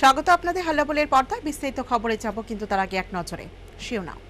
স্বাগত আপনাদের হাল্লাবোলের পর্দায় বিস্তারিত খবরে যাব, কিন্তু তার আগে এক নজরে শিরোনাম।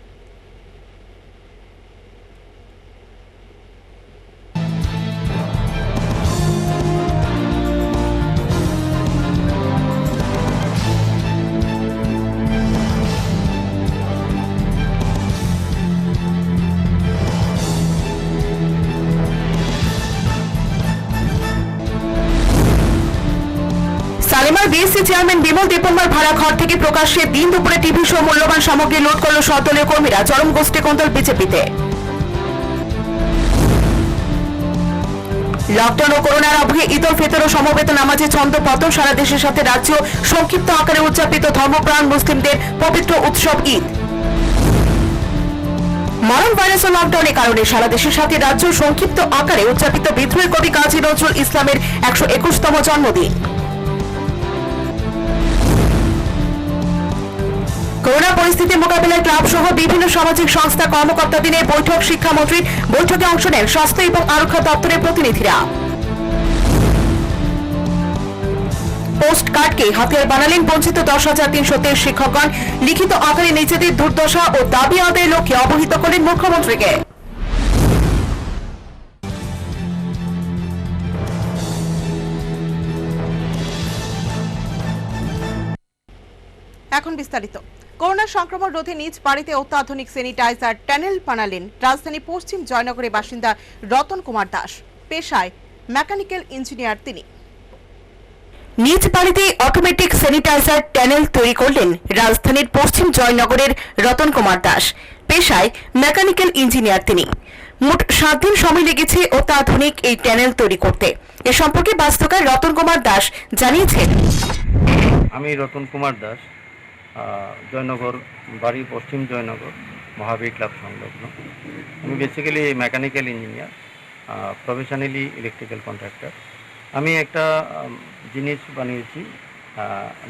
সালেমার বিএসসি চেয়ারম্যান বিমল দেববর্মার ভাড়া ঘর থেকে প্রকাশ্যে দিন দুপুরে টিভি শো মূল্যবান সামগ্রী লুট করল সদলীয় কর্মীরা, চরম গোষ্ঠী কোন্দল বিজেপিতে। লকডাউন ও করোনার আবহে ঈদ উল ফিতর ও সমবেত নামাজে ছন্দ পতন, সারা দেশের সাথে রাজ্য সংক্ষিপ্ত আকারে উদযাপিত ধর্মপ্রাণ মুসলিমদের পবিত্র উৎসব ঈদ। মরণ ভাইরাস ও লকডাউনের কারণে সারা দেশের সাথে রাজ্য সংক্ষিপ্ত আকারে উদযাপিত বিদ্রোহী কবি কাজী নজরুল ইসলামের 121তম জন্মদিন। করোনা পরিস্থিতি মোকাবিলায় ক্লাব সহ বিভিন্ন সামাজিক সংস্থা কর্মকর্তাদের নিয়ে বৈঠক, শিক্ষামন্ত্রীর বৈঠকে অংশ নেন স্বাস্থ্য এবং আরক্ষা দপ্তরের প্রতিনিধিরা। পোস্ট কার্ডকে হাতিয়ার বানালেন বঞ্চিত 10,323 শিক্ষকগণ, লিখিত আকারে নিজেদের দুর্দশা ও দাবি আদায়ের লক্ষ্যে অবহিত করলেন মুখ্যমন্ত্রীকে। এখন বিস্তারিত। করোনা সংক্রমণ রোধে নিজ বাড়িতে অত্যাধুনিক স্যানিটাইজার টানেল বানালেন রাজধানী পশ্চিম জয়নগরের বাসিন্দা রতন কুমার দাস। পেশায় মেকানিক্যাল ইঞ্জিনিয়ার তিনি। নিজ বাড়িতে অটোমেটিক স্যানিটাইজার টানেল তৈরি করলেন রাজধানীর পশ্চিম জয়নগরের রতন কুমার দাস। পেশায় মেকানিক্যাল ইঞ্জিনিয়ার তিনি। মোট 7 দিন সময় লেগেছে অত্যাধুনিক এই টানেল তৈরি করতে। এ সম্পর্কে বাস্তবকার রতন কুমার দাস জানিয়েছেন, আমি রতন কুমার দাস, জয়নগর বাড়ি, পশ্চিম জয়নগর, মহাবীর ক্লাব সংলগ্ন। আমি basically mechanical engineer, professionally electrical contractor. আমি একটা জিনিস বানিয়েছি,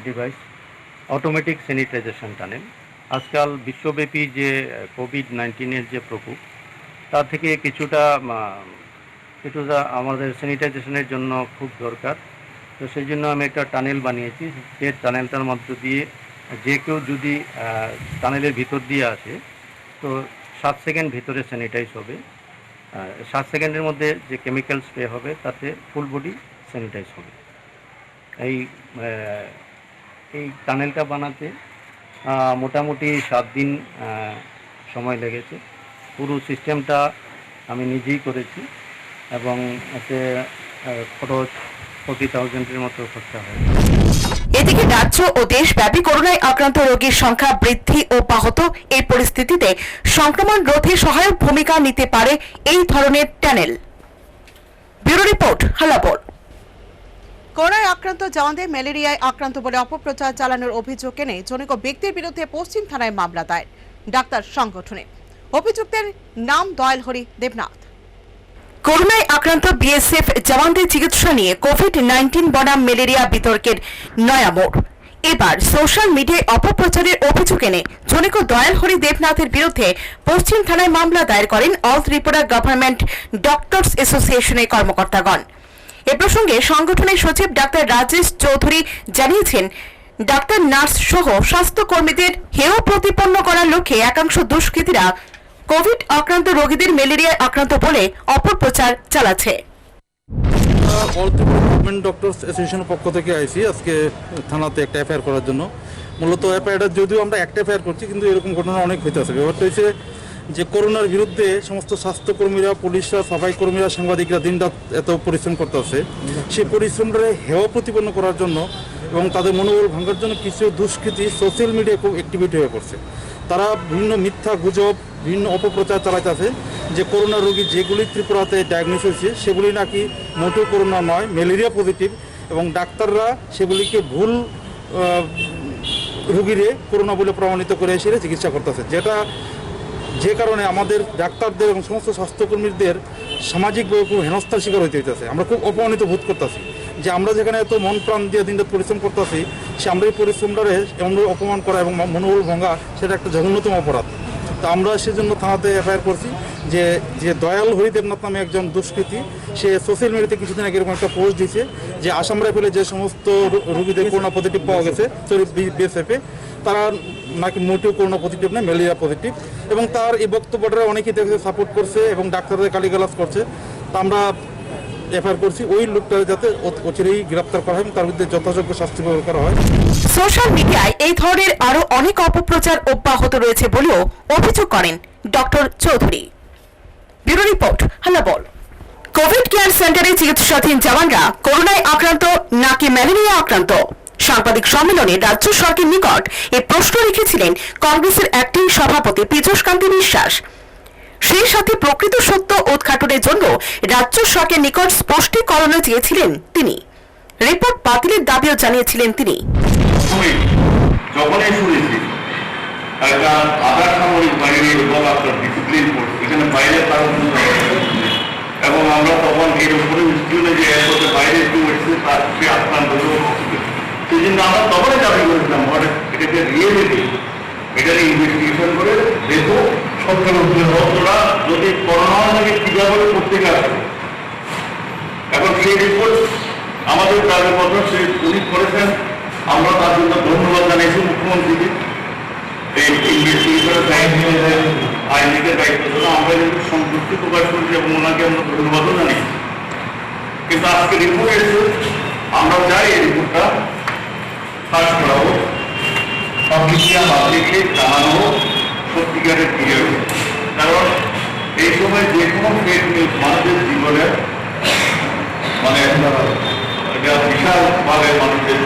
ডিভাইস, অটোমেটিক স্যানিটাইজেশন টানেল। আজকাল বিশ্বব্যাপী যে কোভিড-19-এর যে প্রকোপ, তার থেকে কিছুটা আমাদের স্যানিটাইজেশনের জন্য খুব দরকার। তো সেই জন্য আমি একটা টানেল বানিয়েছি। যে টানেলটার মধ্য দিয়ে যে কেউ যদি টানেলের ভিতর দিয়ে আসে, তো 7 সেকেন্ড ভিতরে স্যানিটাইজ হবে। 7 সেকেন্ডের মধ্যে যে কেমিক্যাল স্প্রে হবে, তাতে ফুল বডি স্যানিটাইজ হবে। এই টানেলটা বানাতে মোটামুটি 7 দিন সময় লেগেছে। পুরো সিস্টেমটা আমি নিজেই করেছি এবং এতে খরচ 40,000-এর মতো খরচা হয়। এদিকে রাজ্য ও দেশব্যাপী করোনায় আক্রান্ত রোগীর সংখ্যা বৃদ্ধি ও ব্যাহত এই পরিস্থিতিতে সংক্রমণ রোধে সহায়ক ভূমিকা নিতে পারে এই ধরনের টানেল। Bureau report, হাল্লাবোল। করোনায় আক্রান্ত জওয়ানদের ম্যালেরিয়ায় আক্রান্ত বলে অপপ্রচার চালানোর অভিযোগ এনে জনৈক ব্যক্তির বিরুদ্ধে পশ্চিম থানায় মামলা দায়ের ডাক্তার সংগঠনে। অভিযুক্তের নাম দয়ালহরি দেবনাথ। করোনায় আক্রান্ত বিএসএফ জওয়ানদের চিকিৎসা নিয়ে কোভিড-19 বনাম ম্যালেরিয়া বিতর্কের নয়া মোড়। এবার সোশ্যাল মিডিয়ায় অপপ্রচারের অভিযোগ এনে জনৈক দয়ালহরি দেবনাথের বিরুদ্ধে পশ্চিম থানায় মামলা দায়ের করেন অল ত্রিপুরা গভর্নমেন্ট ডক্টরস অ্যাসোসিয়েশনের কর্মকর্তাগণ। এ প্রসঙ্গে সংগঠনের সচিব ডাক্তার রাজেশ চৌধুরী জানিয়েছেন, ডাক্তার, নার্স সহ স্বাস্থ্যকর্মীদের হেয় প্রতিপন্ন করার লক্ষ্যে একাংশ দুষ্কৃতীরা কোভিড আক্রান্ত রোগীদের ম্যালেরিয়ায় আক্রান্ত বলে অপপ্রচার চালাচ্ছে। অল ত্রিপুরা গভর্নমেন্ট ডক্টরস অ্যাসোসিয়েশনের পক্ষ থেকে আইসি আজকে থানাতে একটা এফআইআর করার জন্য। মূলত এফআইআরটা যদিও আমরা একটা এফআইআর করছি, কিন্তু এরকম ঘটনা অনেক হইতে আছে। ব্যাপারটা হচ্ছে যে করোনার বিরুদ্ধে সমস্ত স্বাস্থ্যকর্মীরা, পুলিশরা, সাফাই কর্মীরা, সাংবাদিকরা দিনরাত এত পরিশ্রম করতে আছে। সেই পরিশ্রমটা হেয় প্রতিপন্ন করার জন্য এবং তাদের মনোবল ভাঙার জন্য কিছু দুষ্কৃতী সোশ্যাল মিডিয়ায় খুব অ্যাক্টিভিটি হয়ে পড়ছে। তারা বিভিন্ন মিথ্যা গুজব, বিভিন্ন অপপ্রচার চালাইতেছে যে করোনা রোগী যেগুলি ত্রিপুরাতে ডায়াগনোস হয়েছে সেগুলি নাকি মোটেও করোনা নয়, ম্যালেরিয়া পজিটিভ, এবং ডাক্তাররা সেগুলিকে ভুল রোগীরে করোনা বলে প্রমাণিত করে এসে চিকিৎসা করতেছে, যে কারণে আমাদের ডাক্তারদের এবং সমস্ত স্বাস্থ্যকর্মীদের সামাজিকভাবে খুব হেনস্থার শিকার হইতে হইতেছে। আমরা খুব অপমানিত বোধ করতেছি যে আমরা যেখানে এত মন প্রাণ দিয়ে দিনরাত পরিশ্রম করতেছি, সে আমরা এই পরিশ্রমটারে এমনভাবে অপমান করা এবং মনোবল ভাঙা, সেটা একটা জঘন্যতম অপরাধ। তো আমরা সেজন্য থানাতে এফআইআর করছি যে যে দয়াল হরিদেবনাথ নামে একজন দুষ্কৃতী, সে সোশ্যাল মিডিয়াতে কিছুদিন আগে এরকম একটা পোস্ট দিয়েছে যে আসাম রাইফেলে যে সমস্ত রোগীদের করোনা পজিটিভ পাওয়া গেছে বিএসএফে, তারা নাকি মোটেও করোনা পজিটিভ না, ম্যালেরিয়া পজিটিভ। এবং তার এই বক্তব্যটা অনেকেই দেখে সাপোর্ট করছে এবং ডাক্তারদের গালিগালাজ করছে। তা আমরা এফআইআর করছি ওই লোকটা যাতে অচিরেই গ্রেপ্তার করা হয় এবং তার বিরুদ্ধে যথাযোগ্য শাস্তি প্রয়োগ করা হয়। সোশ্যাল মিডিয়ায় এই ধরনের আরো অনেক অপপ্রচার অব্যাহত রয়েছে বলেও অভিযোগ করেন ডক্টর চৌধুরী। ব্যুরো রিপোর্ট, হাল্লা বল। কোভিড কেয়ার সেন্টারে চিকিৎসাধীন জওয়ানরা করোনায় আক্রান্ত নাকি ম্যালেরিয়া আক্রান্ত? সাংবাদিক সম্মেলনে রাজ্য সরকারের নিকট এই প্রশ্ন রেখেছিলেন কংগ্রেসের অ্যাক্টিং সভাপতি পীযূষ কান্তি বিশ্বাস। সেই সাথে প্রকৃত সত্য উদ্ঘাটনের জন্য রাজ্য সরকারের নিকট স্পষ্টীকরণও চেয়েছিলেন তিনি। রিপোর্ট বাতিলের দাবিও জানিয়েছিলেন তিনি। যখনই শুনেছি একটা আধা সামরিক বাহিনীর এবং আপনার ডিসিপ্লিন ফোর্স এখানে বাইরে তার এবং আমরা তখন এর উপরে স্কুলে যে এয়ারপোর্টের বাইরে কেউ এসেছে তার সে আক্রান্ত সেই জন্য আমরা তখনই দাবি করেছিলাম এটাকে রিয়েলিটি এটার ইনভেস্টিগেশন করে দেখো সত্যরা যদি করোনা থেকে কিভাবে করতে গেছে। এখন সেই রিপোর্ট আমাদের দাবি পত্র সে উনি করেছেন, আমরা তার জন্য ধন্যবাদ জানিয়েছি মুখ্যমন্ত্রীকে। এই ইনভেস্টিগেশনের দায়িত্ব আইনিকের দায়িত্ব জন্য আমরা কিন্তু সন্তুষ্টি প্রকাশ করেছি এবং ওনাকে আমরা ধন্যবাদও জানিয়েছি। কিন্তু আজকে রিপোর্ট এসেছে, আমরা চাই এই রিপোর্টটা ফাঁস করা হোক, পাবলিককে জানানো হোক, সত্যিকারের ফিরে হোক। কারণ এই সময় যে কোনো ফেক নিউজ মানুষের জীবনে মানে এটা বিশালভাবে মানুষের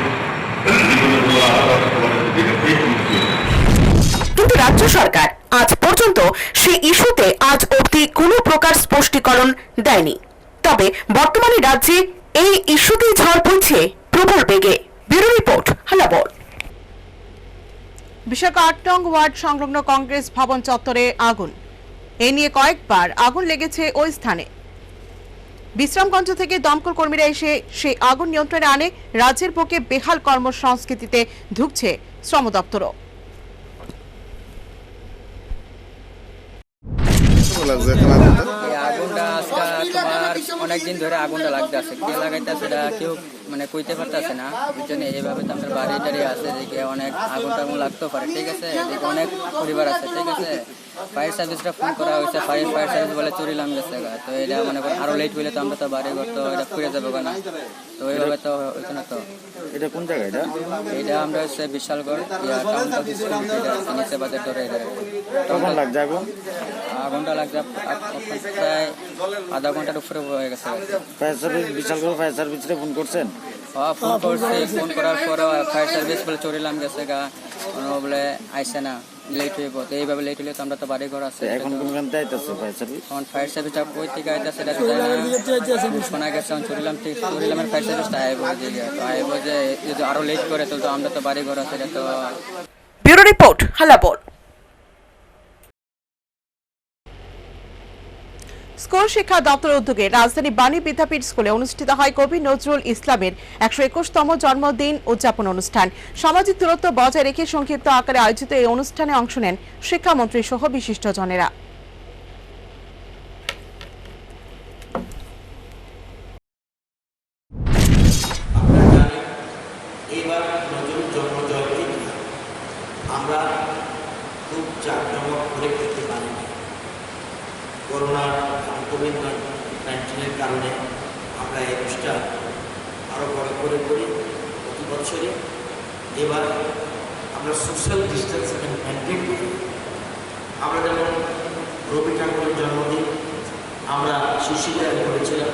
কিন্তু রাজ্য সরকার আজ পর্যন্ত সেই ইস্যুতে আজ অবধি কোনো প্রকার স্পষ্টীকরণ দেয়নি। তবে বর্তমানে রাজ্যে এই ইস্যুতেই ঝড় বইছে প্রবল বেগে। ব্যুরো রিপোর্ট, হাল্লা বল। বিশাখা ৮ নং ওয়ার্ড সংলগ্ন কংগ্রেস ভবন চত্বরে আগুন। এ নিয়ে কয়েকবার আগুন লেগেছে ওই স্থানে। বিশ্রামগঞ্জ থেকে দমকল কর্মীরা এসে সেই আগুন নিয়ন্ত্রণে আনে। রাজ্যের বুকে বেহাল কর্মসংস্কৃতিতে ঢুকছে শ্রম দপ্তরও। আগুনটা আজকে তোমার অনেকদিন ধরে আগুনটা লাগতে আছে, কে লাগাইতে সেটা কেউ মানে কইতে পারতেছে না। বুঝছেন, এইভাবে তো আমাদের বাড়ি টাড়ি আছে, এদিকে অনেক আগুন টাগুন লাগতেও পারে, ঠিক আছে। এদিকে অনেক পরিবার আছে, ঠিক আছে। ফায়ার সার্ভিসটা ফোন করা হয়েছে, ফায়ার সার্ভিস বলে চুরি লাম গেছে। তো এটা মানে আরো লেট হইলে তো আমরা তো বাড়ি ঘর তো এটা ফিরে যাবো না, তো ওইভাবে তো হইতো না। তো এটা কোন জায়গা? এটা আমরা হচ্ছে বিশালগড় নিচে বাজার ধরে। কখন লাগছে আগুন? আগুনটা লাগছে প্রায় আধা ঘন্টার উপরে হয়ে গেছে। ফায়ার সার্ভিস, বিশালগড় ফায়ার সার্ভিসে ফোন করছেন? ফোন করছি, ফোন করার পর ফায়ার সার্ভিস বলে চড়িলাম গেছে গা, বলে আইসে না, লেট হইব। তো এইভাবে লেট হইলে তো আমরা তো বাড়ি ঘর আছে। এখন কোনখান থেকে আইতেছে ফায়ার সার্ভিস? এখন ফায়ার সার্ভিসটা কই থেকে আইতেছে সেটা শোনা গেছে। চড়িলামের ফায়ার সার্ভিসটা আইব যে, তো আইব যে যদি আরো লেট করে তো আমরা তো বাড়ি ঘর আছে। এটা তো ব্যুরো রিপোর্ট, হাল্লা বল। স্কুল শিক্ষা দপ্তরের উদ্যোগে রাজধানী বাণী বিদ্যাপীঠ স্কুলে অনুষ্ঠিত হয় কবি নজরুল ইসলামের ১২১তম জন্মদিন উদযাপন অনুষ্ঠান। সামাজিক দূরত্ব বজায় রেখে সংক্ষিপ্ত আকারে আয়োজিত এই অনুষ্ঠানে অংশ নেন শিক্ষামন্ত্রী সহ বিশিষ্টজনেরা। এবার নজরুল জন্মজয়ন্তী আমরা খুব জাঁকজমক করে করতে পারি। করোনার কোভিড-19-এর কারণে আমরা এই অনুষ্ঠান আরও বড় করে করি প্রতি বছরই। এবার আমরা সোশ্যাল ডিস্টেন্স মেনটেন করি। আমরা যেমন রবি ঠাকুরের জন্মদিন আমরা শিশুদের করেছিলাম,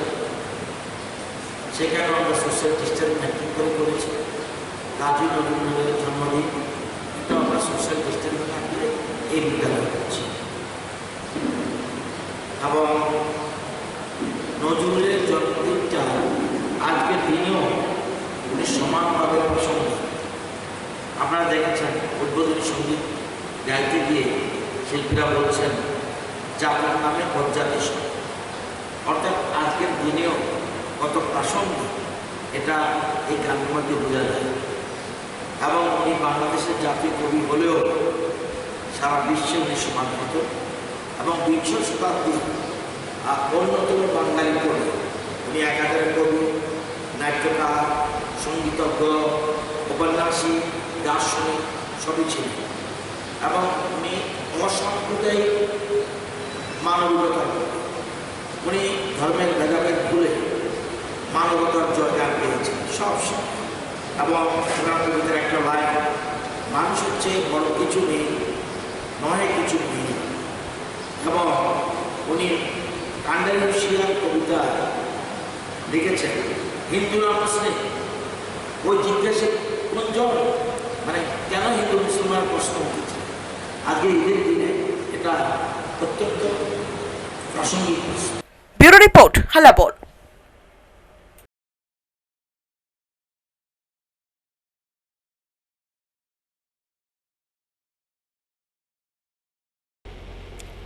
সেখানেও আমরা সোশ্যাল ডিস্টেন্স মেনটেন করে করেছি। কাজী নজরুলের জন্মদিন এটা আমরা সোশ্যাল ডিস্টেন্স থাকলে এই বিদ্যালয় করছি। এবং নজরুলের জন্মদিনটা আজকের দিনেও উনি সমানভাবে প্রসঙ্গ। আপনারা দেখেছেন উদ্বোধনী সঙ্গীত গাইতে গিয়ে শিল্পীরা বলছেন জাতির নামে পর্যাদেশ, অর্থাৎ আজকের দিনেও কত প্রাসঙ্গিক এটা এই গানের মধ্যে বোঝা যায়। এবং উনি বাংলাদেশের জাতীয় কবি হলেও সারা বিশ্বে উনি সমাদৃত এবং বিংশ শতাব্দীর অন্যতম বাঙালি কবি। উনি একাধারে কবি, নাট্যকার, সঙ্গীতজ্ঞ, উপন্যাসিক, দার্শনিক সবই ছিলেন এবং উনি অসাম্প্রদায়িক মানবিকতার কবি। উনি ধর্মের ভেদাভেদ ভুলে মানবতার জয়গান পেয়েছেন সব সময়। এবং ওনার কবিতার একটা লাইন, মানুষের চেয়ে বড় কিছু নেই, নয় কিছু নেই। এবং উনি কান্ডালুশিয়ার কবিতা লিখেছেন, হিন্দুরা মুসলিম ওই জিজ্ঞাসা কোনজন, মানে কেন হিন্দু মুসলমান প্রশ্ন উঠেছে। আজকে ঈদের দিনে এটা অত্যন্ত প্রাসঙ্গিক প্রশ্ন। Bureau report, Halabol.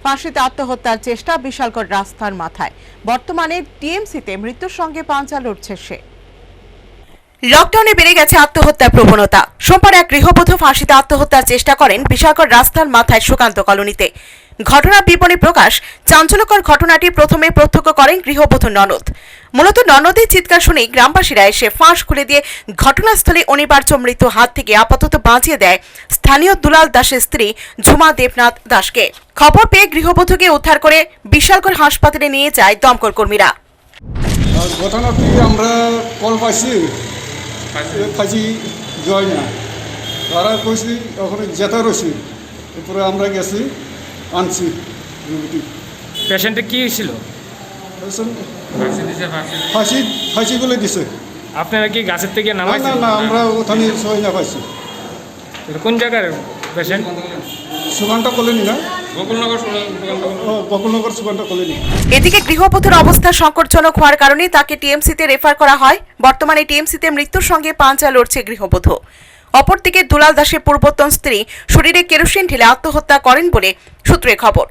ফাঁসিতে আত্মহত্যার চেষ্টা, বিশালগড় রাস্তার মাথায়। বর্তমানে টিএমসিতে মৃত্যুর সঙ্গে পাঞ্জা লড়ছে সে। লকডাউনে বেড়ে গেছে আত্মহত্যার প্রবণতা। সোমবার এক গৃহবধূ ফাঁসিতে আত্মহত্যার চেষ্টা করেন বিশালগড় রাস্তার মাথায় সুকান্ত কলোনিতে। ঘটনার বিবরণী প্রকাশ। চাঞ্চল্যকর ঘটনাটি প্রথমে প্রত্যক্ষ করেন গৃহবধূর ননদ। মূলত ননদের চিৎকার শুনেই গ্রামবাসীরা এসে ফাঁস খুলে দিয়ে ঘটনাস্থলে অনিবার্য মৃত্যু হাত থেকে আপাতত বাঁচিয়ে দেয় স্থানীয় দুলাল দাসের স্ত্রী ঝুমা দেবনাথ দাসকে। খবর পেয়ে গৃহবধূকে উদ্ধার করে বিশালগড় হাসপাতালে নিয়ে যায় দমকল কর্মীরা। ঘটনাটি আমরা কল পাইছি, ফাঁসি জয় না, তারা কইছি ওখানে যেতে রয়েছি, এরপরে আমরা গেছি আনছি। পেশেন্টে কি ছিল? ফাঁসি ফাঁসি বলে দিছে। আপনারা কি গাছের থেকে না নামাইছেন? না না, আমরা ওখানে সই না পাইছি। কোন জায়গার পেশেন্ট? সুগানটা কলেনি না, বকুলনগর সুগানটা কলেনি। এদিকে গৃহবধূর অবস্থা সংকটজনক হওয়ার কারণে তাকে টিএমসিতে রেফার করা হয়। বর্তমানে টিএমসিতে মৃত্যুর সঙ্গে পাঞ্জা লড়ছে গৃহবধূ। অপরদিকে দুলাল দাসের পূর্বতন স্ত্রী শরীরে কেরোসিন ঢেলে আত্মহত্যা করেন বলে সূত্রে খবর।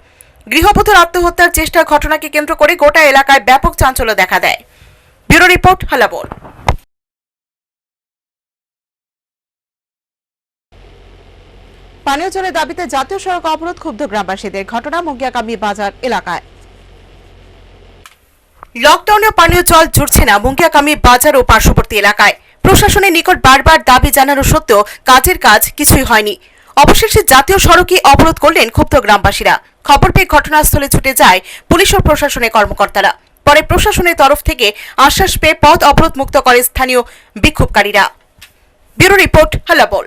গৃহবধূর আত্মহত্যার চেষ্টার ঘটনাকে কেন্দ্র করে গোটা এলাকায় ব্যাপক চাঞ্চল্য দেখা দেয়। Bureau report, Halabol. পানীয় জলের দাবিতে জাতীয় সড়ক অবরোধ, ক্ষুব্ধ গ্রামবাসীদের। ঘটনা মুঙ্গিয়াকামী বাজার এলাকায়। লকডাউনে পানীয় জল জুড়ছে না মুঙ্গিয়াকামী বাজার ও পার্শ্ববর্তী এলাকায়। প্রশাসনের নিকট বারবার দাবি জানানো সত্ত্বেও কাজের কাজ কিছুই হয়নি। অবশেষে জাতীয় সড়কে অবরোধ করলেন ক্ষুব্ধ গ্রামবাসীরা। খবর পেয়ে ঘটনাস্থলে ছুটে যায় পুলিশ ও প্রশাসনের কর্মকর্তারা। পরে প্রশাসনের তরফ থেকে আশ্বাস পেয়ে পথ অবরোধ মুক্ত করে স্থানীয় বিক্ষোভকারীরা। Bureau report, Halabol.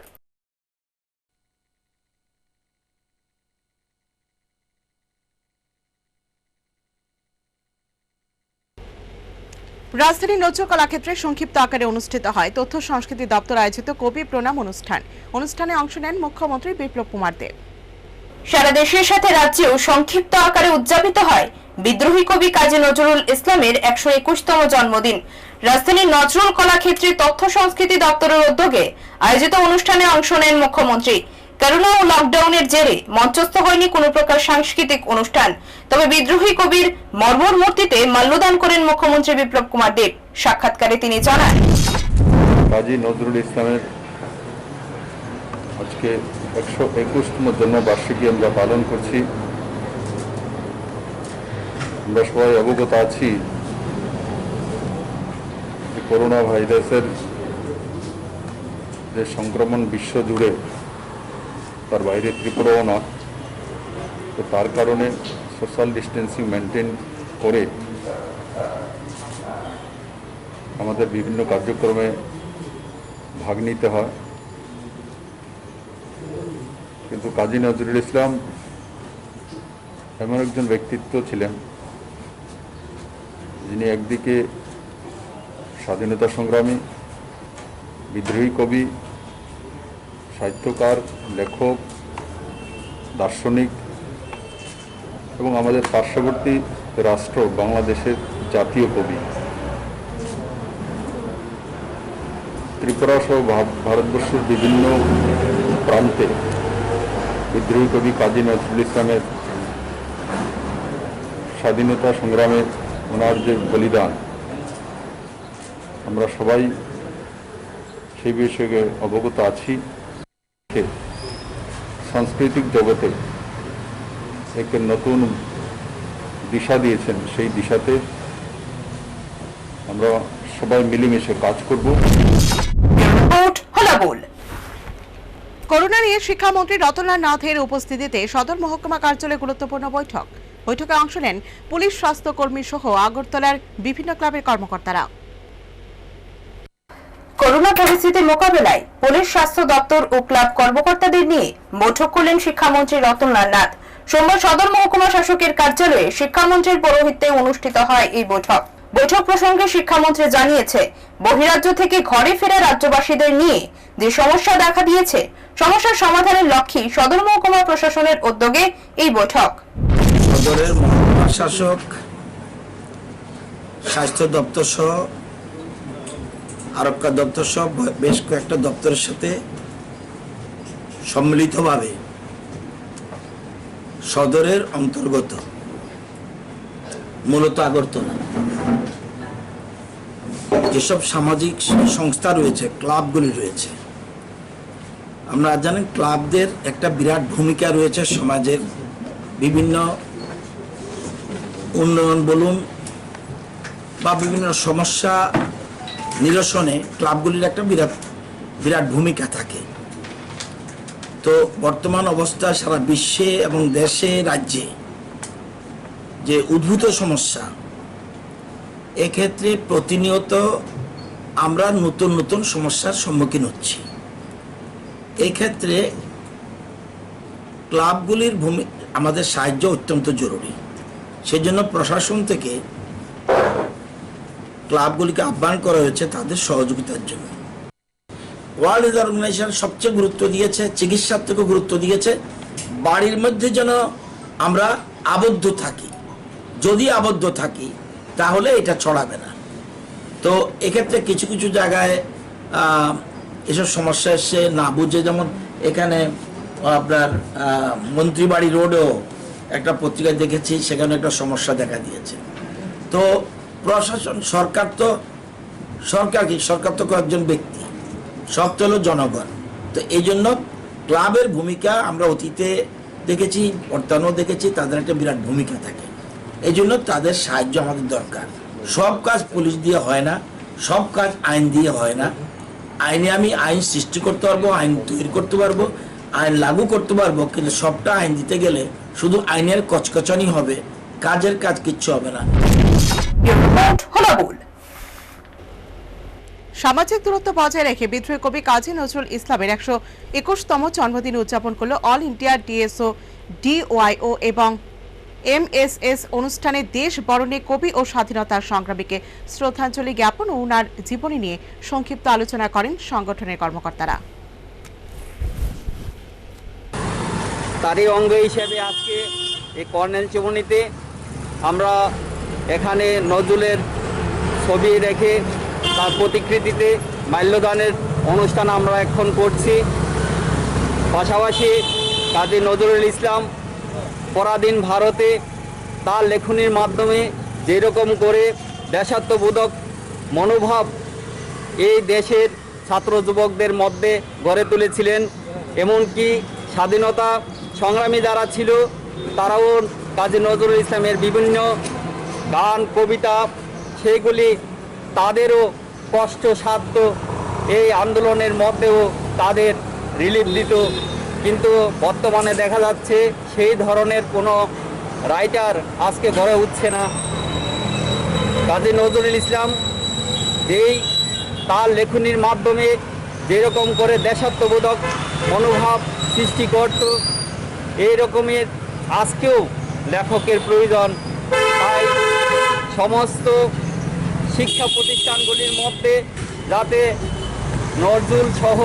রাজধানীর নজর কলাক্ষেত্রে সংক্ষিপ্ত আকারে অনুষ্ঠিত হয় তথ্য সংস্কৃতি দপ্তর আয়োজিত কবি প্রণাম অনুষ্ঠান। অনুষ্ঠানে অংশ নেন মুখ্যমন্ত্রী বিপ্লব কুমার দেব। সারা দেশের সাথে রাজ্যেও সংক্ষিপ্ত আকারে উদযাপিত হয় বিদ্রোহী কবি কাজী নজরুল ইসলামের 121তম জন্মদিন। রাজধানীর নজরুল কলাক্ষেত্রে তথ্য সংস্কৃতি দপ্তরের উদ্যোগে আয়োজিত অনুষ্ঠানে অংশ নেন মুখ্যমন্ত্রী। করোনা ও লকডাউনের জেরে মঞ্চস্থ হয়নি কোনো প্রকার সাংস্কৃতিক অনুষ্ঠান। তবে বিদ্রোহী কবির মর্মর মূর্তিতে মাল্যদান করেন মুখ্যমন্ত্রী বিপ্লব কুমার দেব। সাক্ষাৎকারে তিনি জানান, কাজী নজরুল ইসলামের আজকে 121তম জন্মবার্ষিকী আমরা পালন করছি। আমরা সবাই অবগত আছি যে করোনা ভাইরাসের যে সংক্রমণ বিশ্ব জুড়ে, তার বাইরে ত্রিপুরাও না, তো তার কারণে সোশ্যাল ডিস্টেন্সিং মেনটেন করে আমাদের বিভিন্ন কার্যক্রমে ভাগ নিতে হয়। কিন্তু কাজী নজরুল ইসলাম এমন একজন ব্যক্তিত্ব ছিলেন যিনি একদিকে স্বাধীনতা সংগ্রামী, বিদ্রোহী কবি, সাহিত্যকার, লেখক, দার্শনিক এবং আমাদের পার্শ্ববর্তী রাষ্ট্র বাংলাদেশের জাতীয় কবি। ত্রিপুরা সহ ভারতবর্ষের বিভিন্ন প্রান্তে বিদ্রোহী কবি কাজী নজরুল ইসলামের স্বাধীনতা সংগ্রামে ওনার যে বলিদান, আমরা সবাই সেই বিষয়ে অবগত আছি। সাংস্কৃতিক জগতে এক নতুন দিশা দিয়েছেন, সেই দিশাতে আমরা সবাই মিলেমিশে কাজ করব। করোনা নিয়ে শিক্ষামন্ত্রী রতনলাল নাথের উপস্থিতিতে সদর মহকুমা কার্যালয়ে গুরুত্বপূর্ণ বৈঠকে অংশ নেন পুলিশ, স্বাস্থ্যকর্মী সহ আগরতলার বিভিন্ন ক্লাবের কর্মকর্তারা। করোনা পরিস্থিতি মোকাবেলায় পুলিশ, স্বাস্থ্য দপ্তর ও ক্লাব কর্মকর্তাদের নিয়ে বৈঠক করলেন শিক্ষামন্ত্রী রতনলাল নাথ। সোমবার সদর মহকুমা শাসকের কার্যালয়ে শিক্ষামন্ত্রীর পৌরোহিত্যে অনুষ্ঠিত হয় এই বৈঠক প্রসঙ্গে শিক্ষামন্ত্রী জানিয়েছে, বহিরাজ্য থেকে ঘরে ফেরা রাজ্যবাসীদের নিয়ে যে সমস্যা দেখা দিয়েছে, সমস্যার সমাধানের লক্ষ্যে সদর মহকুমা প্রশাসনের উদ্যোগে এই বৈঠক। সদরের মহকুমা শাসক, স্বাস্থ্য দপ্তর সহ আরক্ষা দপ্তর সহ বেশ কয়েকটা দপ্তরের সাথে সম্মিলিতভাবে সদরের অন্তর্গত মূলত আগরতলা যেসব সামাজিক সংস্থা রয়েছে, ক্লাবগুলি রয়েছে, আমরা জানি ক্লাবদের একটা বিরাট ভূমিকা রয়েছে সমাজের বিভিন্ন উন্নয়ন বলুন বা বিভিন্ন সমস্যা নিরসনে ক্লাবগুলির একটা বিরাট ভূমিকা থাকে। তো বর্তমান অবস্থায় সারা বিশ্বে এবং দেশে, রাজ্যে যে উদ্ভূত সমস্যা, এক্ষেত্রে প্রতিনিয়ত আমরা নতুন নতুন সমস্যার সম্মুখীন হচ্ছি। এই ক্ষেত্রে ক্লাবগুলির আমাদের সাহায্য অত্যন্ত জরুরি। সেজন্য প্রশাসন থেকে ক্লাবগুলিকে আহ্বান করা হয়েছে তাদের সহযোগিতার জন্য। ওয়ার্ল্ড হেলথ অর্গানাইজেশন সবচেয়ে গুরুত্ব দিয়েছে, চিকিৎসার থেকে গুরুত্ব দিয়েছে, বাড়ির মধ্যে যেন আমরা আবদ্ধ থাকি। যদি আবদ্ধ থাকি তাহলে এটা ছড়াবে না। তো এক্ষেত্রে কিছু কিছু জায়গায় এসব সমস্যা এসে না বুঝে, যেমন এখানে আপনার মন্ত্রীবাড়ি রোডেও একটা পত্রিকায় দেখেছি, সেখানে একটা সমস্যা দেখা দিয়েছে। তো প্রশাসন, সরকার তো কয়েকজন ব্যক্তি, সব তো হলো জনগণ। তো এই জন্য ক্লাবের ভূমিকা আমরা অতীতে দেখেছি, বর্তমানেও দেখেছি, তাদের একটা বিরাট ভূমিকা থাকে। এই জন্য তাদের সাহায্য আমাদের দরকার। সব কাজ পুলিশ দিয়ে হয় না, সব কাজ আইন দিয়ে হয় না। আইনে আমি আইন সৃষ্টি করতে পারবো, আইন তৈরি করতে পারবো, আইন লাগু করতে পারবো, কিন্তু সবটা আইন দিতে গেলে শুধু আইনের কচকচানি হবে, কাজের কাজ কিচ্ছু হবে না। সামাজিক দূরত্ব বজায় রেখে বিদ্রোহী কবি কাজী নজরুল ইসলামের 121তম জন্মদিন উদযাপন করল অল ইন্ডিয়া ডিএসও, ডিওয়াইও এবং এমএসএস অনুষ্ঠানে দেশ বরণে কবি ও স্বাধীনতার সংগ্রামীকে শ্রদ্ধাঞ্জলি জ্ঞাপন ও ওনার জীবনী নিয়ে সংক্ষিপ্ত আলোচনা করেন সংগঠনের কর্মকর্তারা। তারই অঙ্গ হিসেবে আজকে এই কর্নেল চৌমুহনীতে আমরা এখানে নজরুলের ছবি রেখে তার প্রতিকৃতিতে মাল্যদানের অনুষ্ঠান আমরা এখন করছি। পাশাপাশি কাজী নজরুল ইসলাম পরাধীন ভারতে তার লেখনীর মাধ্যমে যেরকম করে দেশাত্মবোধক মনোভাব এই দেশের ছাত্র যুবকদের মধ্যে গড়ে তুলেছিলেন, এমনকি স্বাধীনতা সংগ্রামী যারা ছিল তারাও কাজী নজরুল ইসলামের বিভিন্ন গান, কবিতা, সেইগুলি তাদেরও কষ্টসাধ্য এই আন্দোলনের মধ্যেও তাদের রিলিফ দিত। কিন্তু বর্তমানে দেখা যাচ্ছে সেই ধরনের কোনো রাইটার আজকে গড়ে উঠছে না। কাজী নজরুল ইসলাম যেই তার লেখনীর মাধ্যমে যেরকম করে দেশাত্মবোধক মনোভাব সৃষ্টি করত, এই রকমের আজকেও লেখকের প্রয়োজন। তাই সমস্ত শিক্ষা প্রতিষ্ঠানগুলির মধ্যে যাতে নজরুল সহ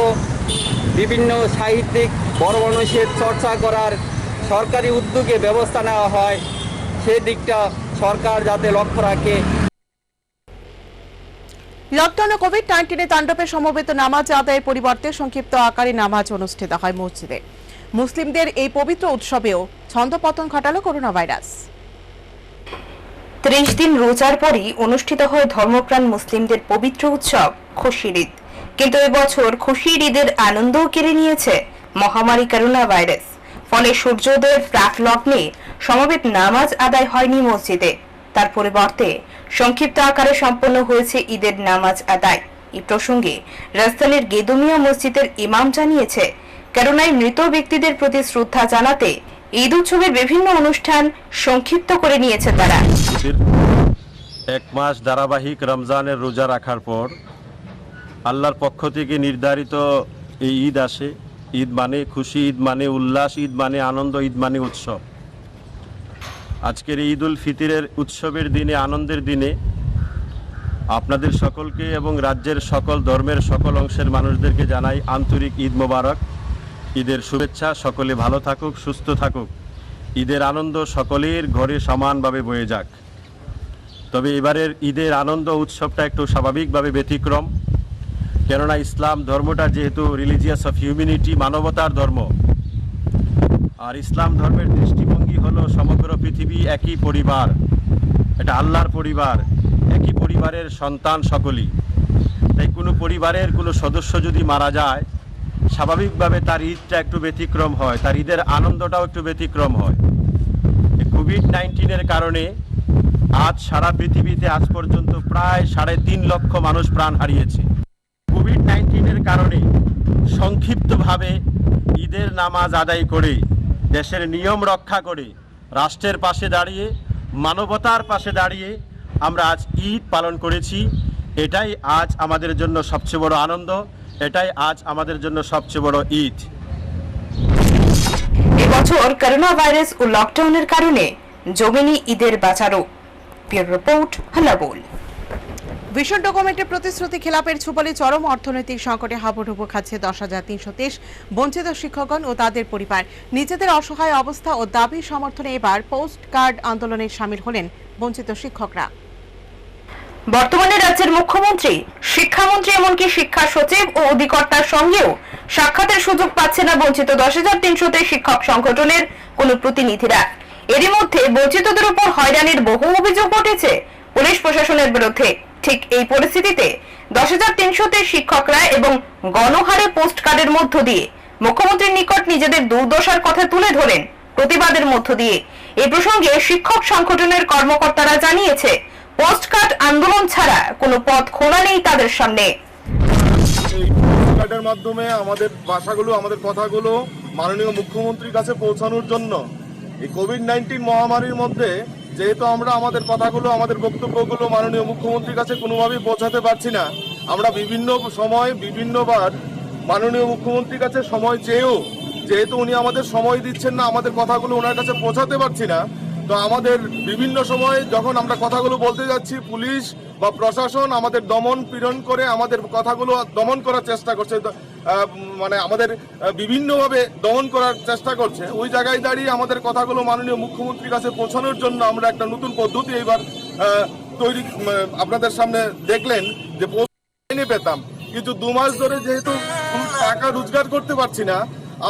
বিভিন্ন সাহিত্যিক বড় মানুষের চর্চা করার সরকারি উদ্যোগে ব্যবস্থা নেওয়া হয়, সেই দিকটা সরকার যাতে লক্ষ্য রাখে। লকডাউন ও কোভিড-19 তাণ্ডবে সমবেত নামাজ আদায়ের পরিবর্তে সংক্ষিপ্ত আকারে নামাজ অনুষ্ঠিত হয় মসজিদে। মুসলিমদের এই পবিত্র উৎসবেও ছন্দপতন ঘটালো করোনা ভাইরাস। 30 দিন রোজার পরই অনুষ্ঠিত হয় ধর্মপ্রাণ মুসলিমদের পবিত্র উৎসব খুশির ঈদ। কিন্তু এবছর খুশির ঈদের আনন্দও কেড়ে নিয়েছে মহামারী করোনা ভাইরাস। ফলে সূর্যোদয়ের প্রাক লগ্নে সমবেত নামাজ আদায় হয়নি মসজিদে। তার পরিবর্তে সংক্ষিপ্ত আকারে সম্পন্ন হয়েছে ঈদের নামাজ আদায়। এই প্রসঙ্গে রাজধানীর গেদুমিয়া মসজিদের ইমাম জানিয়েছে, করোনায় মৃত ব্যক্তিদের প্রতি শ্রদ্ধা জানাতে ঈদ উৎসবের বিভিন্ন অনুষ্ঠান সংক্ষিপ্ত করে নিয়েছে তারা। এক মাস ধারাবাহিক রমজানের রোজা রাখার পর আল্লাহর পক্ষ থেকে নির্ধারিত এই ঈদ আসে। ঈদ মানে খুশি, ঈদ মানে উল্লাস, ঈদ মানে আনন্দ, ঈদ মানে উৎসব। আজকের ঈদ উল ফিতরের উৎসবের দিনে, আনন্দের দিনে আপনাদের সকলকে এবং রাজ্যের সকল ধর্মের সকল অংশের মানুষদেরকে জানাই আন্তরিক ঈদ মোবারক, ঈদের শুভেচ্ছা। সকলে ভালো থাকুক, সুস্থ থাকুক, ঈদের আনন্দ সকলের ঘরে সমানভাবে বয়ে যাক। তবে এবারের ঈদের আনন্দ উৎসবটা একটু স্বাভাবিকভাবে ব্যতিক্রম, কেননা ইসলাম ধর্মটা যেহেতু রিলিজিয়াস অফ হিউম্যানিটি, মানবতার ধর্ম, আর ইসলাম ধর্মের দৃষ্টিভঙ্গি হলো সমগ্র পৃথিবী একই পরিবার, এটা আল্লাহর পরিবার, একই পরিবারের সন্তান সকলেই। তাই কোনো পরিবারের কোনো সদস্য যদি মারা যায়, স্বাভাবিকভাবে তার ঈদটা একটু ব্যতিক্রম হয়, তার ঈদের আনন্দটাও একটু ব্যতিক্রম হয়। কোভিড-19-এর কারণে আজ সারা পৃথিবীতে আজ পর্যন্ত প্রায় 3.5 লক্ষ মানুষ প্রাণ হারিয়েছে। কোভিড-19-এর কারণে সংক্ষিপ্তভাবে ঈদের নামাজ আদায় করে, দেশের নিয়ম রক্ষা করে, রাষ্ট্রের পাশে দাঁড়িয়ে, মানবতার পাশে দাঁড়িয়ে আমরা আজ ঈদ পালন করেছি। এটাই আজ আমাদের জন্য সবচেয়ে বড় আনন্দ, এটাই আজ আমাদের জন্য সবচেয়ে বড় ঈদ। এবছর করোনা ভাইরাস ও লকডাউনের কারণে জমেনি ঈদের বাজারও। Bureau report, হালাবোল। ভিশন ডকুমেন্টের প্রতিশ্রুতি খেলাপের ছুপালে চরম অর্থনৈতিক সংকটে হাবুডুবু খাচ্ছে 10,323 বঞ্চিত শিক্ষকগণ ও তাদের পরিবার। নিজেদের অসহায় অবস্থা ও দাবি সমর্থনে এবার পোস্ট কার্ড আন্দোলনে সামিল হলেন বঞ্চিত শিক্ষকরা। বর্তমানে রাজ্যের মুখ্যমন্ত্রী, শিক্ষামন্ত্রী এমনকি শিক্ষা সচিব ও অধিকর্তার সঙ্গেও সাক্ষাতের সুযোগ পাচ্ছে না বঞ্চিত 10,300 শিক্ষক সংগঠনের কোনো প্রতিনিধিরা। এরই মধ্যে বঞ্চিতদের উপর হয়রানির বহু অভিযোগ উঠেছে পুলিশ প্রশাসনের বিরুদ্ধে। ঠিক এই পরিস্থিতিতে 10,300 শিক্ষকরা এবং গণহারে পোস্ট কার্ডের মধ্য দিয়ে মুখ্যমন্ত্রীর নিকট নিজেদের দুর্দশার কথা তুলে ধরেন প্রতিবাদের মধ্য দিয়ে। এই প্রসঙ্গে শিক্ষক সংগঠনের কর্মকর্তারা জানিয়েছে, পোস্ট কার্ড আন্দোলন ছাড়া কোনো পথ খোলা নেই তাদের সামনে। এই পোস্ট কার্ডের মাধ্যমে আমাদের ভাষাগুলো, আমাদের কথাগুলো মাননীয় মুখ্যমন্ত্রীর কাছে পৌঁছানোর জন্য এই কোভিড-19 মহামারীর মধ্যে যেহেতু আমরা আমাদের কথাগুলো, আমাদের বক্তব্যগুলো মাননীয় মুখ্যমন্ত্রীর কাছে কোনোভাবেই পৌঁছাতে পারছি না, আমরা বিভিন্ন সময় বিভিন্নবার মাননীয় মুখ্যমন্ত্রীর কাছে সময় চেয়েও যেহেতু উনি আমাদের সময় দিচ্ছেন না, আমাদের কথাগুলো ওনার কাছে পৌঁছাতে পারছি না, তো আমাদের বিভিন্ন সময় যখন আমরা কথাগুলো বলতে যাচ্ছি, পুলিশ বা প্রশাসন আমাদের দমন পীড়ন করে আমাদের কথাগুলো দমন করার চেষ্টা করছে, মানে আমাদের বিভিন্নভাবে দমন করার চেষ্টা করছে। ওই জায়গায় দাঁড়িয়ে আমাদের কথাগুলো মাননীয় মুখ্যমন্ত্রীর কাছে পৌঁছানোর জন্য আমরা একটা নতুন পদ্ধতি এইবার তৈরি, আপনাদের সামনে দেখলেন যে পোস্ট পেতাম, কিন্তু 2 মাস ধরে যেহেতু টাকা রোজগার করতে পারছি না,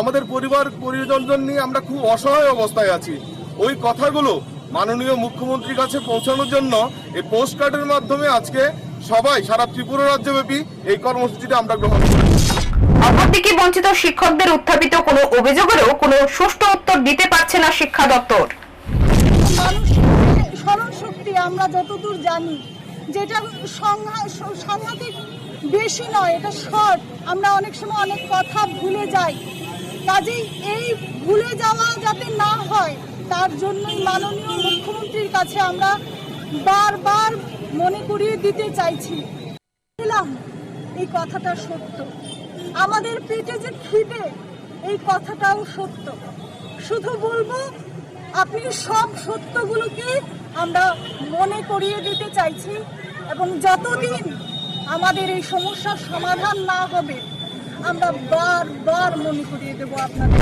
আমাদের পরিবার পরিজন নিয়ে আমরা খুব অসহায় অবস্থায় আছি। ওই কথাগুলো মাননীয় মুখ্যমন্ত্রীর কাছে পৌঁছানোর জন্য এই পোস্ট কার্ডের মাধ্যমে আজকে সবাই সারা ত্রিপুরা রাজ্যব্যাপী এই কর্মসূচিটা আমরা গ্রহণ করি। অপরদিকে বঞ্চিত শিক্ষকদের উত্থাপিত কোনো অভিযোগেরও কোনো সুষ্ঠু উত্তর দিতে পারছে না শিক্ষা দপ্তর। মানুষের স্মরণ শক্তি আমরা যতদূর জানি যেটা সাংঘাতিক বেশি নয়, এটা শর্ট, আমরা অনেক সময় অনেক কথা ভুলে যাই। কাজেই এই ভুলে যাওয়া যাতে না হয় তার জন্যই মাননীয় মুখ্যমন্ত্রীর কাছে আমরা বারবার মনে করিয়ে দিতে চাইছি। এই কথাটা সত্য, আমাদের পেটে যে খিদে এই কথাটাও সত্য। শুধু বলবো আপনি সব সত্যগুলোকে আমরা মনে করিয়ে দিতে চাইছি, এবং যতদিন আমাদের এই সমস্যার সমাধান না হবে আমরা বারবার মনে করিয়ে দেব আপনাদের।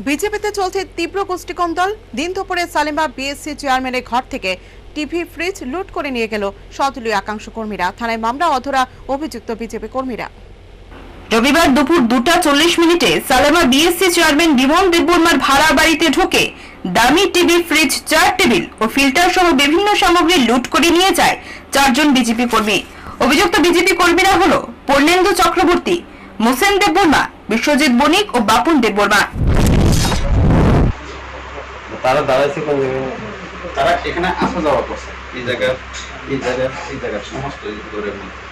বিজেপিতে চলছে তীব্র গোষ্ঠীকন্দল। দিন দুপুরে সালেমা বিএসসি চেয়ারম্যানের ঘর থেকে টিভি, ফ্রিজ লুট করে নিয়ে গেল সদলীয় একাংশ কর্মীরা। থানায় মামলা, অধরা অভিযুক্ত বিজেপি কর্মীরা। রবিবার দুপুর 2:40 সালেমা বিএসসি চেয়ারম্যান বিমল দেববর্মার ভাড়া বাড়িতে ঢুকে দামি টিভি, ফ্রিজ, চেয়ার টেবিল ও ফিল্টার সহ বিভিন্ন সামগ্রী লুট করে নিয়ে যায় 4 জন বিজেপি কর্মী। অভিযুক্ত বিজেপি কর্মীরা হলো পূর্ণেন্দু চক্রবর্তী, মোসেন দেববর্মা, বিশ্বজিৎ বণিক ও বাপন দেববর্মা। তারা দাঁড়াইছে কোন জায়গায়? তারা এখানে আসা যাওয়া করছে, এই জায়গা সমস্ত দূরের মধ্যে।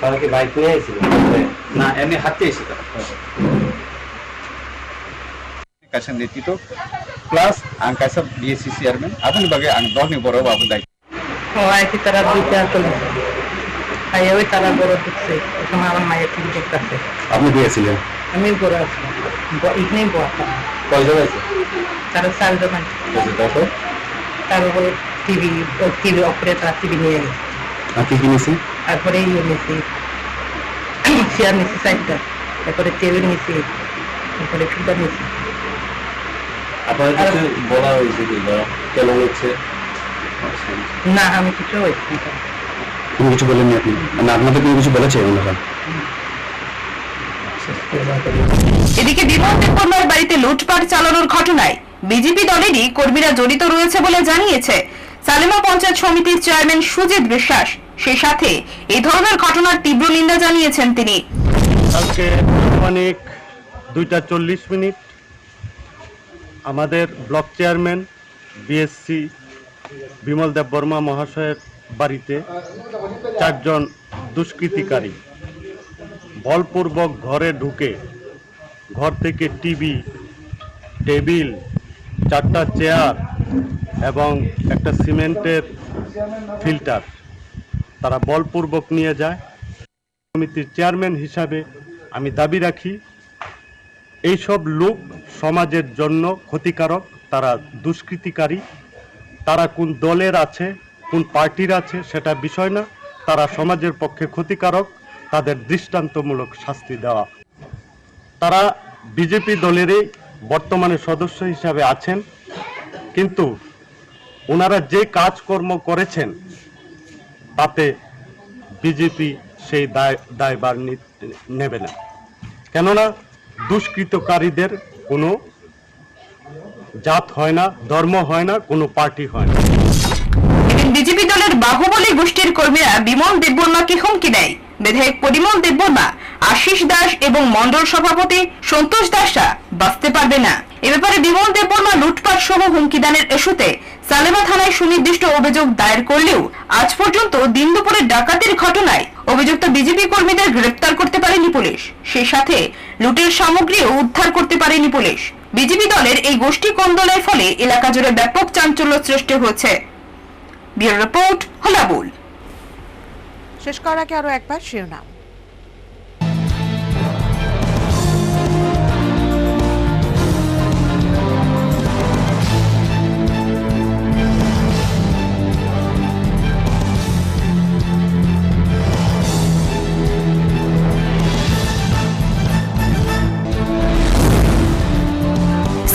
তারা কি বাইক নিয়ে এসেছিল না এমনি হাঁটতে এসে? তারা kasih itu plus angka sab BSc chairman apa nih bagai ang doh nih boro babu dai Wah, kita rapi teatul. Ayo kita boro tukse. Sama awan maya tinggi kasih. আপনি দিয়েছিলেন? আমি বড় আছি। ইতনেই বড়। কয়জন আছে? তার সাল দমান। তারপর তারপরে টিভি অপারেটর টিভি নিয়ে গেছে। আর কি কিনেছে? তারপরে নিয়েছি চেয়ার নিয়েছি সাইডটা, তারপরে টেবিল নিয়েছি, তারপরে ফিল্টার নিয়েছি। আপনার কিছু বলা হয়েছে কি কেন হচ্ছে? না, আমি কিছু হয়েছি কোনো কিছু বলেননি আপনি? না, আপনাদের কোনো কিছু বলেছে ওনারা? এদিকে বিমল দেববর্মার বাড়িতে লুটপাট চালানোর ঘটনায় বিজেপি দলেরই কর্মীরা জড়িত রয়েছে বলে জানিয়েছে সালেমা পঞ্চায়েত সমিতির চেয়ারম্যান সুজিত বিশ্বাস। সেই সাথে এই ধরনের ঘটনার তীব্র নিন্দা জানিয়েছেন তিনি। আজকে অনেক 2:40 আমাদের block chairman BSc Bimal Debbarma মহাশয়ের বাড়িতে 4 জন দুষ্কৃতিকারী বলপূর্বক ঘরে ঢুকে ঘর থেকে টিভি, টেবিল, 4টা চেয়ার এবং একটা সিমেন্টের ফিল্টার তারা বলপূর্বক নিয়ে যায়। সমিতির চেয়ারম্যান হিসাবে আমি দাবি রাখি এইসব লোক সমাজের জন্য ক্ষতিকারক, তারা দুষ্কৃতিকারী। তারা কোন দলের আছে, কোন পার্টির আছে সেটা বিষয় না, তারা সমাজের পক্ষে ক্ষতিকারক, তাদের দৃষ্টান্তমূলক শাস্তি দেওয়া। তারা বিজেপি দলেরই বর্তমানে সদস্য হিসাবে আছেন, কিন্তু ওনারা যে কাজকর্ম করেছেন তাতে বিজেপি সেই দায়ভার নেবে না। কেননা দুষ্কৃতকারীদের কোনো জাত হয় না, ধর্ম হয় না, কোনো পার্টি হয় না। বিজেপি দলের বাহুবলী গোষ্ঠীর কর্মীরা বিমল দেববর্মাকে হুমকি দেয়। বিধায়ক পরিমল দেববর্মা, আশিস দাস এবং মন্ডল সভাপতি সন্তোষ দাসরা বাঁচতে পারবে না। এ ব্যাপারে বিমল দেববর্মা লুটপাট সহ হুমকিদানের ইস্যুতে সালেমা থানায় সুনির্দিষ্ট অভিযোগ দায়ের করলেও আজ পর্যন্ত দিন দুপুরে ডাকাতির ঘটনায় অভিযুক্ত বিজেপি কর্মীদের গ্রেফতার করতে পারেনি পুলিশ। সেই সাথে লুটের সামগ্রীও উদ্ধার করতে পারেনি পুলিশ। বিজেপি দলের এই গোষ্ঠী কোন্দলের ফলে এলাকা জুড়ে ব্যাপক চাঞ্চল্য সৃষ্টি হয়েছে। Bureau report, Halabol. শেষ করার আগে আরো একবার শিরোনাম।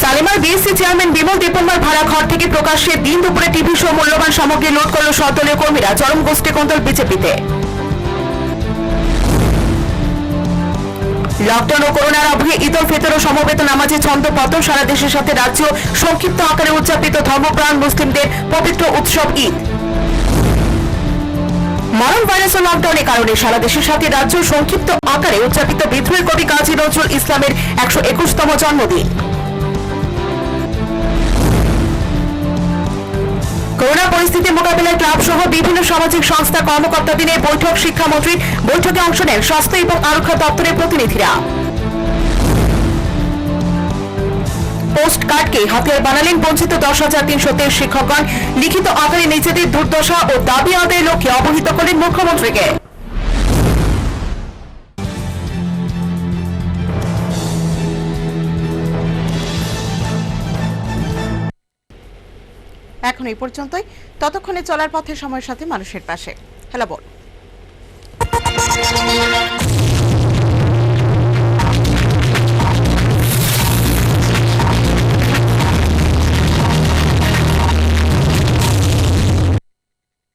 সালেমার বিএসসি চেয়ারম্যান বিমল দেববর্মার ভাড়া ঘর থেকে প্রকাশ্যে দিন দুপুরে টিভি সহ মূল্যবান সামগ্রী লুট করল সদলীয় কর্মীরা। চরম গোষ্ঠী কোন্দল বিজেপিতে। লকডাউন ও করোনার আবহে ঈদ উল ফিতর ও সমবেত নামাজে ছন্দ পতন। সারা দেশের সাথে রাজ্য সংক্ষিপ্ত আকারে উদযাপিত ধর্মপ্রাণ মুসলিমদের পবিত্র উৎসব ঈদ। মরণ ভাইরাস ও লকডাউনের কারণে সারা দেশের সাথে রাজ্য সংক্ষিপ্ত আকারে উদযাপিত বিদ্রোহী কবি কাজী নজরুল ইসলামের 121তম জন্মদিন। করোনা পরিস্থিতি মোকাবিলায় ক্লাব সহ বিভিন্ন সামাজিক সংস্থা কর্মকর্তাদের নিয়ে বৈঠক। শিক্ষামন্ত্রীর বৈঠকে অংশ নেন স্বাস্থ্য এবং আরক্ষা দপ্তরের প্রতিনিধিরা। পোস্ট কার্ডকে হাতিয়ার বানালেন বঞ্চিত 10,323 শিক্ষকগণ। লিখিত আকারে নিজেদের দুর্দশা ও দাবি আদায়ের লক্ষ্যে অবহিত করেন মুখ্যমন্ত্রীকে। এখন এই পর্যন্তই। ততক্ষণে চলার পথে সময়ের সাথে মানুষের পাশে। হ্যালো বল।